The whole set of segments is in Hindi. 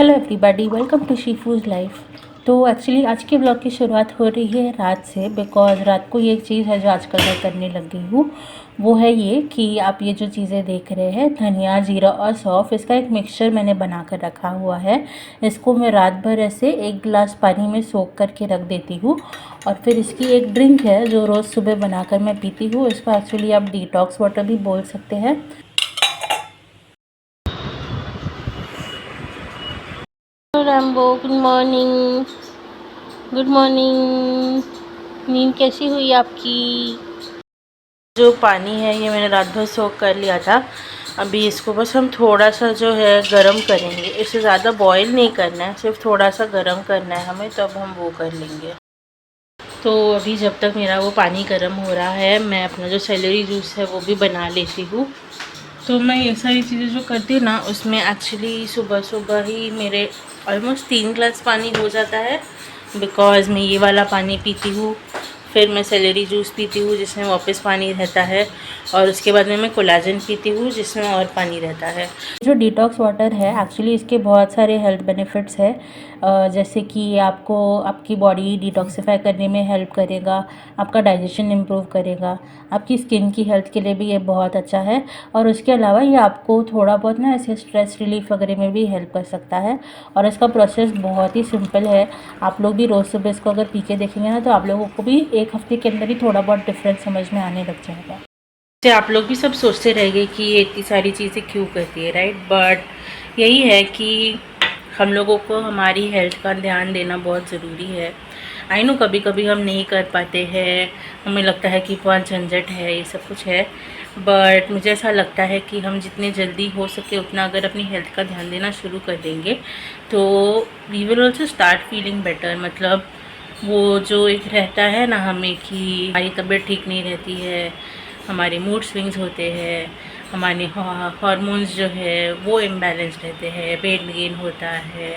हेलो एवरीबॉडी, वेलकम टू शीफूज लाइफ। तो एक्चुअली आज के ब्लॉग की शुरुआत हो रही है रात से, बिकॉज़ रात को ये एक चीज़ है जो आजकल मैं करने लग गई हूँ। वो है ये कि आप ये जो चीज़ें देख रहे हैं, धनिया, जीरा और सौंफ, इसका एक मिक्सचर मैंने बना कर रखा हुआ है। इसको मैं रात भर ऐसे एक गिलास पानी में सोख करके रख देती हूँ और फिर इसकी एक ड्रिंक है जो रोज़ सुबह बनाकर मैं पीती हूँ। इसको एक्चुअली आप डिटॉक्स वाटर भी बोल सकते हैं। Rambo, good morning. Good morning. नींद कैसी हुई आपकी? जो पानी है ये मैंने रात भर सोख कर लिया था। अभी इसको बस हम थोड़ा सा जो है गरम करेंगे। इसे ज़्यादा बॉईल नहीं करना है, सिर्फ थोड़ा सा गरम करना है हमें, तब हम वो कर लेंगे। तो अभी जब तक मेरा वो पानी गरम हो रहा है, मैं अपना जो सेलेरी जूस है वो भी बना लेती हूँ। तो मैं ये सारी चीज़ें जो करती हूँ ना, उसमें एक्चुअली सुबह सुबह ही मेरे ऑलमोस्ट 3 गिलास पानी हो जाता है। बिकॉज़ मैं ये वाला पानी पीती हूँ, फिर मैं सेलेरी जूस पीती हूँ जिसमें वापस पानी रहता है, और उसके बाद में मैं कोलाजन पीती हूँ जिसमें और पानी रहता है। जो डिटॉक्स वाटर है एक्चुअली इसके बहुत सारे हेल्थ बेनिफिट्स है। जैसे कि आपको आपकी बॉडी डिटॉक्सिफाई करने में हेल्प करेगा, आपका डाइजेशन इम्प्रूव करेगा, आपकी स्किन की हेल्थ के लिए भी ये बहुत अच्छा है। और उसके अलावा ये आपको थोड़ा बहुत ना ऐसे स्ट्रेस रिलीफ वगैरह में भी हेल्प कर सकता है। और इसका प्रोसेस बहुत ही सिंपल है। आप लोग भी रोज़ सुबह इसको अगर पी के देखेंगे ना, तो आप लोगों को भी एक हफ्ते के अंदर ही थोड़ा बहुत डिफरेंस समझ में आने लग जाएगा। तो आप लोग भी सब सोचते रहेंगे कि ये इतनी सारी चीज़ें क्यों करती है, राइट? बट यही है कि हम लोगों को हमारी हेल्थ का ध्यान देना बहुत ज़रूरी है। आई नो कभी कभी हम नहीं कर पाते हैं, हमें लगता है कि बहुत झंझट है, ये सब कुछ है। बट मुझे ऐसा लगता है कि हम जितने जल्दी हो सके उतना अगर अपनी हेल्थ का ध्यान देना शुरू कर देंगे तो we will also start feeling better. मतलब वो जो एक रहता है ना हमें कि हमारी तबीयत ठीक नहीं रहती है, हमारे मूड स्विंग्स होते हैं, हमारे हार्मोन्स जो है वो इम्बैलेंस रहते हैं, वेट गेन होता है,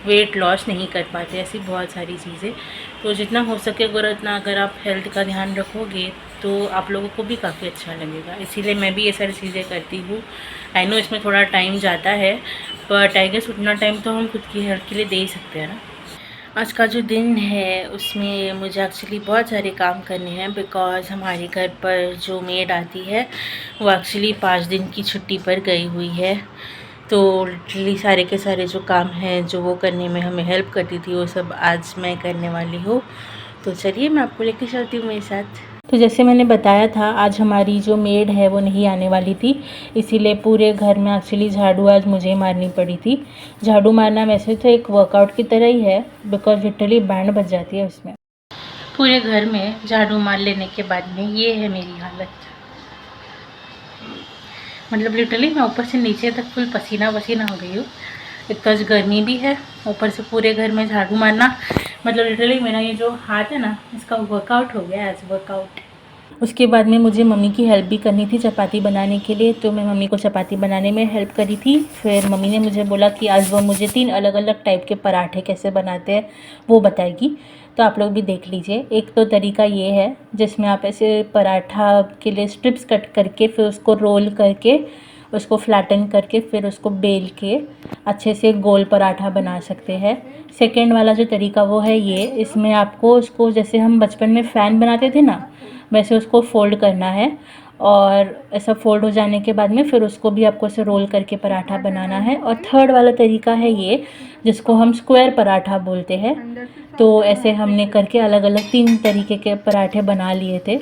वेट लॉस नहीं कर पाते, ऐसी बहुत सारी चीज़ें। तो जितना हो सके अगर आप हेल्थ का ध्यान रखोगे तो आप लोगों को भी काफ़ी अच्छा लगेगा। इसीलिए मैं भी ये सारी चीज़ें करती हूँ। आई नो इसमें थोड़ा टाइम जाता है, बट आई गेस उतना टाइम तो हम खुद की हेल्थ के लिए दे ही सकते हैं ना। आज का जो दिन है उसमें मुझे एक्चुअली बहुत सारे काम करने हैं, बिकॉज़ हमारे घर पर जो मेड आती है वो एक्चुअली 5 दिन की छुट्टी पर गई हुई है। तो लिटरली सारे के सारे जो काम हैं जो वो करने में हमें हेल्प करती थी, वो सब आज मैं करने वाली हूँ। तो चलिए मैं आपको लेके चलती हूँ मेरे साथ। तो जैसे मैंने बताया था, आज हमारी जो मेड है वो नहीं आने वाली थी, इसीलिए पूरे घर में एक्चुअली झाड़ू आज मुझे मारनी पड़ी थी। झाड़ू मारना वैसे तो एक वर्कआउट की तरह ही है, बिकॉज लिटरली बैंड बज जाती है उसमें। पूरे घर में झाड़ू मार लेने के बाद में ये है मेरी हालत। मतलब लिटरली मैं ऊपर से नीचे तक फुल पसीना पसीना हो गई हूँ। बिकॉज गर्मी भी है, ऊपर से पूरे घर में झाड़ू मारना, मतलब लिटरली मेरा ये जो हाथ है ना, इसका वर्कआउट हो गया एज वर्कआउट। उसके बाद में मुझे मम्मी की हेल्प भी करनी थी चपाती बनाने के लिए, तो मैं मम्मी को चपाती बनाने में हेल्प करी थी। फिर मम्मी ने मुझे बोला कि आज वो मुझे 3 अलग अलग टाइप के पराठे कैसे बनाते हैं वो बताएगी। तो आप लोग भी देख लीजिए। एक तो तरीका ये है जिसमें आप ऐसे पराठा के लिए स्ट्रिप्स कट करके फिर उसको रोल करके उसको फ्लैटन करके फिर उसको बेल के अच्छे से गोल पराठा बना सकते हैं। सेकेंड वाला जो तरीका वो है ये, इसमें आपको उसको जैसे हम बचपन में फ़ैन बनाते थे ना, वैसे उसको फ़ोल्ड करना है। और ऐसा फ़ोल्ड हो जाने के बाद में फिर उसको भी आपको ऐसे रोल करके पराठा बनाना है। और थर्ड वाला तरीका है ये, जिसको हम स्क्वायर पराठा बोलते हैं। तो ऐसे हमने करके अलग अलग 3 तरीके के पराठे बना लिए थे।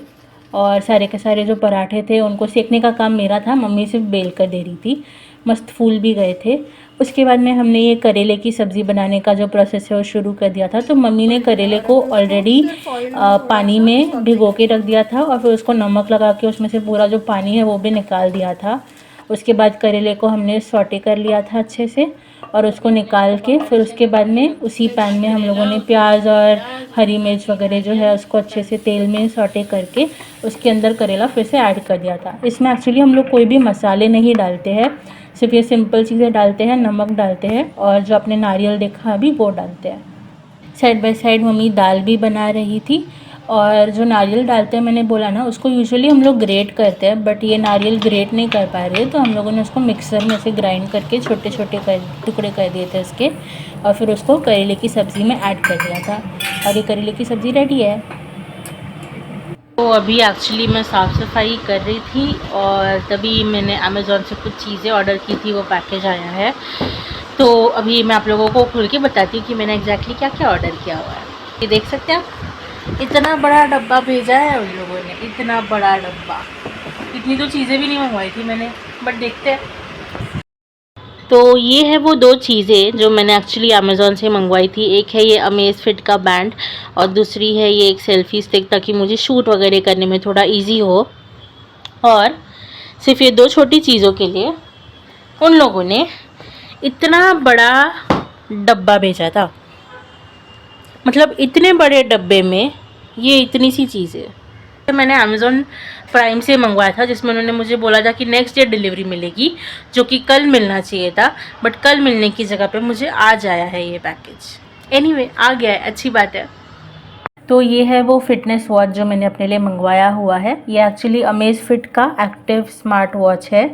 और सारे के सारे जो पराठे थे उनको सेकने का काम मेरा था, मम्मी सिर्फ बेल कर दे रही थी। मस्त फूल भी गए थे। उसके बाद में हमने ये करेले की सब्ज़ी बनाने का जो प्रोसेस है वो शुरू कर दिया था। तो मम्मी ने करेले को ऑलरेडी पानी में भिगो के रख दिया था और फिर उसको नमक लगा के उसमें से पूरा जो पानी है वो भी निकाल दिया था। उसके बाद करेले को हमने सौटे कर लिया था अच्छे से और उसको निकाल के फिर उसके बाद में उसी पैन में हम लोगों ने प्याज और हरी मिर्च वगैरह जो है उसको अच्छे से तेल में सौटे करके उसके अंदर करेला फिर से ऐड कर दिया था। इसमें एक्चुअली हम लोग कोई भी मसाले नहीं डालते हैं, सिर्फ ये सिंपल चीज़ें डालते हैं, नमक डालते हैं और जो अपने नारियल देखा अभी वो डालते हैं। साइड बाय साइड मम्मी दाल भी बना रही थी और जो नारियल डालते हैं मैंने बोला ना, उसको यूजुअली हम लोग ग्रेट करते हैं, बट ये नारियल ग्रेट नहीं कर पा रहे, तो हम लोगों ने उसको मिक्सर में से ग्राइंड करके छोटे छोटे टुकड़े कर दिए थे उसके, और फिर उसको करेले की सब्ज़ी में ऐड कर दिया था, और ये करेले की सब्ज़ी रेडी है। तो अभी एक्चुअली मैं साफ़ सफाई कर रही थी और तभी मैंने अमेज़ॉन से कुछ चीज़ें ऑर्डर की थी, वो पैकेज आया है। तो अभी मैं आप लोगों को खोल के बताती हूँ कि मैंने एग्जैक्टली क्या क्या ऑर्डर किया हुआ है। ये देख सकते हैं आप, इतना बड़ा डब्बा भेजा है उन लोगों ने, इतना बड़ा डब्बा। इतनी तो चीज़ें भी नहीं मंगवाई थी मैंने, बट देखते हैं। तो ये है वो दो चीज़ें जो मैंने एक्चुअली अमेज़ॉन से मंगवाई थी। एक है ये अमेज़ फिट का बैंड और दूसरी है ये एक सेल्फ़ी स्टिक, ताकि मुझे शूट वगैरह करने में थोड़ा इजी हो। और सिर्फ ये दो छोटी चीज़ों के लिए उन लोगों ने इतना बड़ा डब्बा भेजा था। मतलब इतने बड़े डब्बे में ये इतनी सी चीज़ें। तो मैंने अमेज़ॉन प्राइम से मंगवाया था, जिसमें उन्होंने मुझे बोला था कि नेक्स्ट डे डिलीवरी मिलेगी, जो कि कल मिलना चाहिए था, बट कल मिलने की जगह पे मुझे आज आया है ये पैकेज। एनीवे आ गया है, अच्छी बात है। तो ये है वो फिटनेस वॉच जो मैंने अपने लिए मंगवाया हुआ है। ये एक्चुअली अमेज़ फिट का एक्टिव स्मार्ट वॉच है,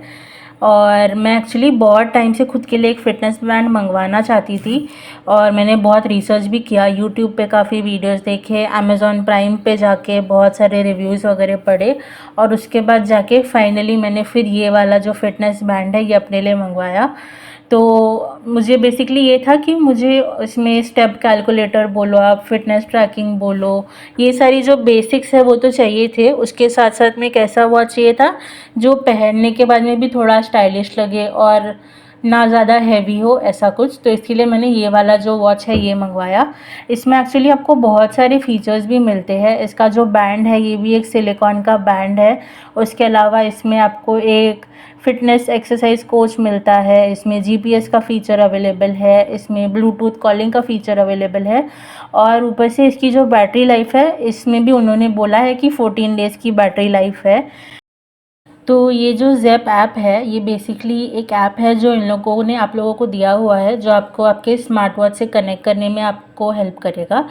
और मैं एक्चुअली बहुत टाइम से खुद के लिए एक फ़िटनेस बैंड मंगवाना चाहती थी, और मैंने बहुत रिसर्च भी किया, यूट्यूब पे काफ़ी वीडियोस देखे, अमेज़ॉन प्राइम पे जाके बहुत सारे रिव्यूज़ वगैरह पढ़े, और उसके बाद जाके फाइनली मैंने फिर ये वाला जो फ़िटनेस बैंड है ये अपने लिए मंगवाया। तो मुझे बेसिकली ये था कि मुझे इसमें स्टेप कैलकुलेटर बोलो, आप फिटनेस ट्रैकिंग बोलो, ये सारी जो बेसिक्स है वो तो चाहिए थे। उसके साथ साथ में एक ऐसा वॉच चाहिए था जो पहनने के बाद में भी थोड़ा स्टाइलिश लगे और ना ज़्यादा हैवी हो, ऐसा कुछ। तो इसके लिए मैंने ये वाला जो वॉच है ये मंगवाया। इसमें एक्चुअली आपको बहुत सारे फीचर्स भी मिलते हैं। इसका जो बैंड है ये भी एक सिलिकॉन का बैंड है। उसके अलावा इसमें आपको एक फ़िटनेस एक्सरसाइज कोच मिलता है, इसमें जीपीएस का फ़ीचर अवेलेबल है, इसमें ब्लूटूथ कॉलिंग का फ़ीचर अवेलेबल है, और ऊपर से इसकी जो बैटरी लाइफ है इसमें भी उन्होंने बोला है कि 14 डेज़ की बैटरी लाइफ है। तो ये जो ज़ेप ऐप है ये बेसिकली एक ऐप है जो इन लोगों ने आप लोगों को दिया हुआ है, जो आपको आपके स्मार्ट वॉच से कनेक्ट करने में आपको हेल्प करेगा।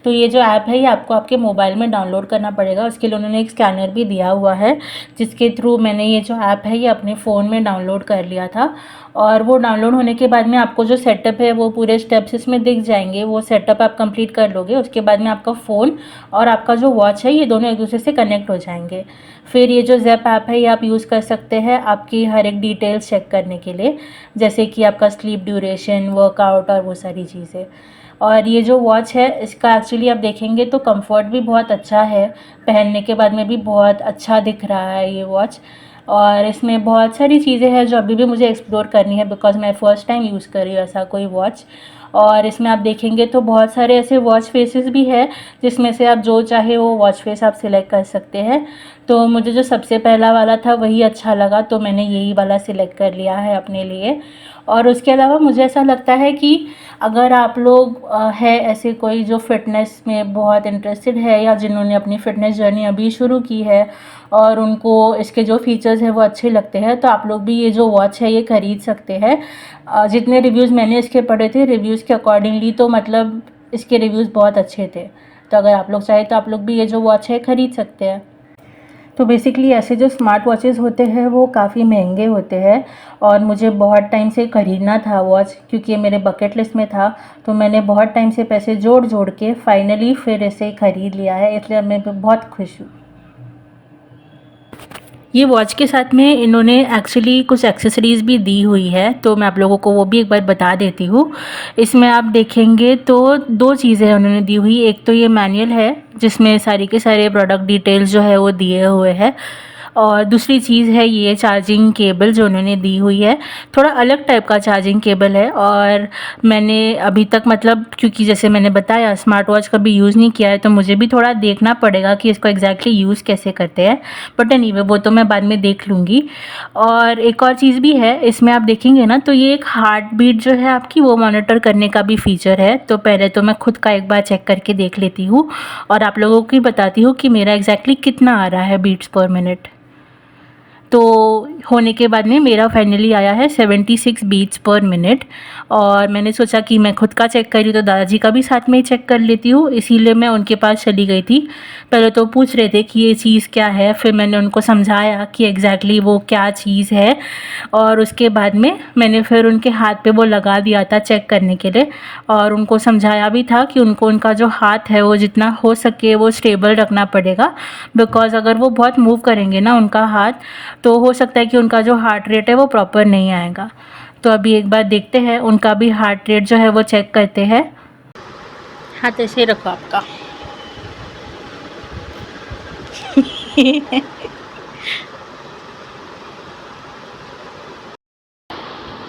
तो ये जो ऐप है ये आपको आपके मोबाइल में डाउनलोड करना पड़ेगा। उसके लिए उन्होंने एक स्कैनर भी दिया हुआ है, जिसके थ्रू मैंने ये जो ऐप है ये अपने फ़ोन में डाउनलोड कर लिया था। और वो डाउनलोड होने के बाद में आपको जो सेटअप है वो पूरे स्टेप्स इसमें दिख जाएंगे। वो सेटअप आप कंप्लीट कर लोगे, उसके बाद में आपका फ़ोन और आपका जो वॉच है ये दोनों एक दूसरे से कनेक्ट हो जाएंगे। फिर ये जो ज़ेप ऐप है ये आप यूज़ कर सकते हैं आपकी हर एक डिटेल्स चेक करने के लिए, जैसे कि आपका स्लीप ड्यूरेशन, वर्कआउट और वो सारी चीज़ें। और ये जो वॉच है इसका एक्चुअली आप देखेंगे तो कंफर्ट भी बहुत अच्छा है, पहनने के बाद में भी बहुत अच्छा दिख रहा है ये वॉच। और इसमें बहुत सारी चीज़ें हैं जो अभी भी मुझे एक्सप्लोर करनी है, बिकॉज़ मैं फ़र्स्ट टाइम यूज़ कर रही हूँ ऐसा कोई वॉच। और इसमें आप देखेंगे तो बहुत सारे ऐसे वॉच फेसेस भी है, जिसमें से आप जो चाहे वो वॉच फेस आप सिलेक्ट कर सकते हैं। तो मुझे जो सबसे पहला वाला था वही अच्छा लगा, तो मैंने यही वाला सिलेक्ट कर लिया है अपने लिए। और उसके अलावा मुझे ऐसा लगता है कि अगर आप लोग है ऐसे कोई जो फ़िटनेस में बहुत इंटरेस्टेड है, या जिन्होंने अपनी फ़िटनेस जर्नी अभी शुरू की है और उनको इसके जो फ़ीचर्स हैं वो अच्छे लगते हैं, तो आप लोग भी ये जो वॉच है ये ख़रीद सकते हैं। जितने रिव्यूज़ मैंने इसके पढ़े थे रिव्यूज़ के अकॉर्डिंगली, तो मतलब इसके रिव्यूज़ बहुत अच्छे थे। तो अगर आप लोग चाहें तो आप लोग भी ये जो वॉच है ख़रीद सकते हैं। तो बेसिकली ऐसे जो स्मार्ट वॉचेज़ होते हैं वो काफ़ी महंगे होते हैं, और मुझे बहुत टाइम से ख़रीदना था वॉच, क्योंकि ये मेरे बकेट लिस्ट में था। तो मैंने बहुत टाइम से पैसे जोड़ जोड़ के फाइनली फिर इसे ख़रीद लिया है, इसलिए मैं बहुत खुश हूँ। ये वॉच के साथ में इन्होंने एक्चुअली कुछ एक्सेसरीज़ भी दी हुई है, तो मैं आप लोगों को वो भी एक बार बता देती हूँ। इसमें आप देखेंगे तो दो चीज़ें उन्होंने दी हुई। एक तो ये मैनुअल है जिसमें सारी के सारे प्रोडक्ट डिटेल्स जो है वो दिए हुए हैं, और दूसरी चीज़ है ये चार्जिंग केबल जो उन्होंने दी हुई है। थोड़ा अलग टाइप का चार्जिंग केबल है, और मैंने अभी तक मतलब क्योंकि जैसे मैंने बताया स्मार्ट वॉच कभी यूज़ नहीं किया है, तो मुझे भी थोड़ा देखना पड़ेगा कि इसको एग्जैक्टली यूज़ कैसे करते हैं, बट एनीवे वो तो मैं बाद में देख लूँगी। और एक और चीज़ भी है इसमें, आप देखेंगे ना तो ये एक हार्ट बीट जो है आपकी वो मॉनिटर करने का भी फीचर है। तो पहले तो मैं खुद का एक बार चेक करके देख लेती हूँ और आप लोगों को बताती हूँ कि मेरा एग्जैक्टली कितना आ रहा है बीट्स पर मिनट। तो होने के बाद में मेरा फाइनली आया है 76 बीट्स पर मिनट। और मैंने सोचा कि मैं खुद का चेक करी तो दादाजी का भी साथ में ही चेक कर लेती हूँ, इसीलिए मैं उनके पास चली गई थी। पहले तो पूछ रहे थे कि ये चीज़ क्या है, फिर मैंने उनको समझाया कि एग्जैक्टली वो क्या चीज़ है, और उसके बाद में मैंने फिर उनके हाथ पे वो लगा दिया था चेक करने के लिए। और उनको समझाया भी था कि उनको उनका जो हाथ है वो जितना हो सके वो स्टेबल रखना पड़ेगा, बिकॉज़ अगर वो बहुत मूव करेंगे ना उनका हाथ, तो हो सकता है कि उनका जो हार्ट रेट है वो प्रॉपर नहीं आएगा। तो अभी एक बार देखते हैं, उनका भी हार्ट रेट जो है वो चेक करते हैं। हाथ ऐसे रखो आपका।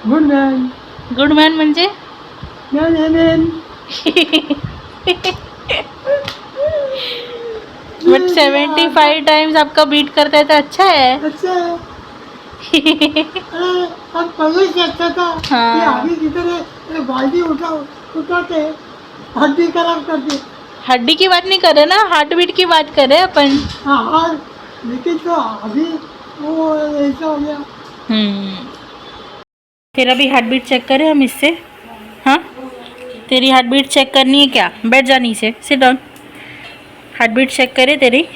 गुड मॅन गुड मॅन म्हणजे बट 75 टाइम्स आपका बीट करता है तो अच्छा है। अच्छा है। अरे हम पहले से अच्छा था। हाँ। ये आगे की तरह बाल्टी उठाते हड्डी खराब कर दी। हड्डी की बात नहीं कर रहे ना, हार्ट बीट की बात कर रहे हैं अपन। हाँ, लेकिन तो अभी वो ऐसा हो गया। फिर अभी हार्ट बीट चेक करें हम इससे। हाँ, तेरी हार्ट बीट चेक करनी है क्या? बैठ जा नीचे, sit down. Heart beat check करे तेरी,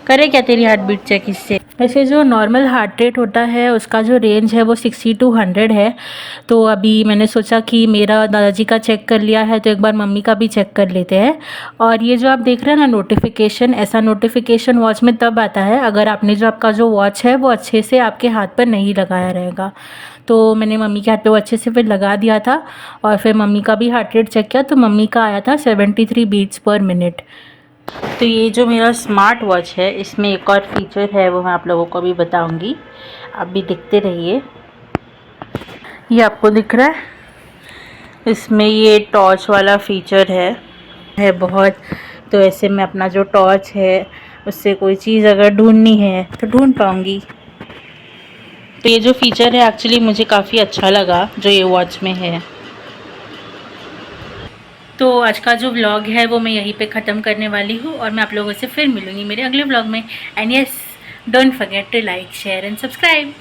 करे क्या तेरी हार्ट बीट चेक इससे? वैसे जो नॉर्मल हार्ट रेट होता है उसका जो रेंज है वो 60 to 100 है। तो अभी मैंने सोचा कि मेरा दादाजी का चेक कर लिया है तो एक बार मम्मी का भी चेक कर लेते हैं। और ये जो आप देख रहे हैं ना नोटिफिकेशन, ऐसा नोटिफिकेशन वॉच में तब आता है अगर आपने जो आपका जो वॉच है वो अच्छे से आपके हाथ पर नहीं लगाया रहेगा। तो मैंने मम्मी के हाथ पे वो अच्छे से फिर लगा दिया था, और फिर मम्मी का भी हार्ट रेट चेक किया तो मम्मी का आया था 73 बीट्स पर मिनट। तो ये जो मेरा स्मार्ट वॉच है इसमें एक और फीचर है वो मैं आप लोगों को भी बताऊंगी, आप भी देखते रहिए। ये आपको दिख रहा है, इसमें ये टॉर्च वाला फीचर है बहुत। तो ऐसे में अपना जो टॉर्च है उससे कोई चीज़ अगर ढूंढनी है तो ढूंढ पाऊंगी। तो ये जो फीचर है एक्चुअली मुझे काफ़ी अच्छा लगा जो ये वॉच में है। तो आज का जो व्लॉग है वो मैं यहीं पे ख़त्म करने वाली हूँ, और मैं आप लोगों से फिर मिलूँगी मेरे अगले व्लॉग में। And yes, don't forget to like, share and subscribe.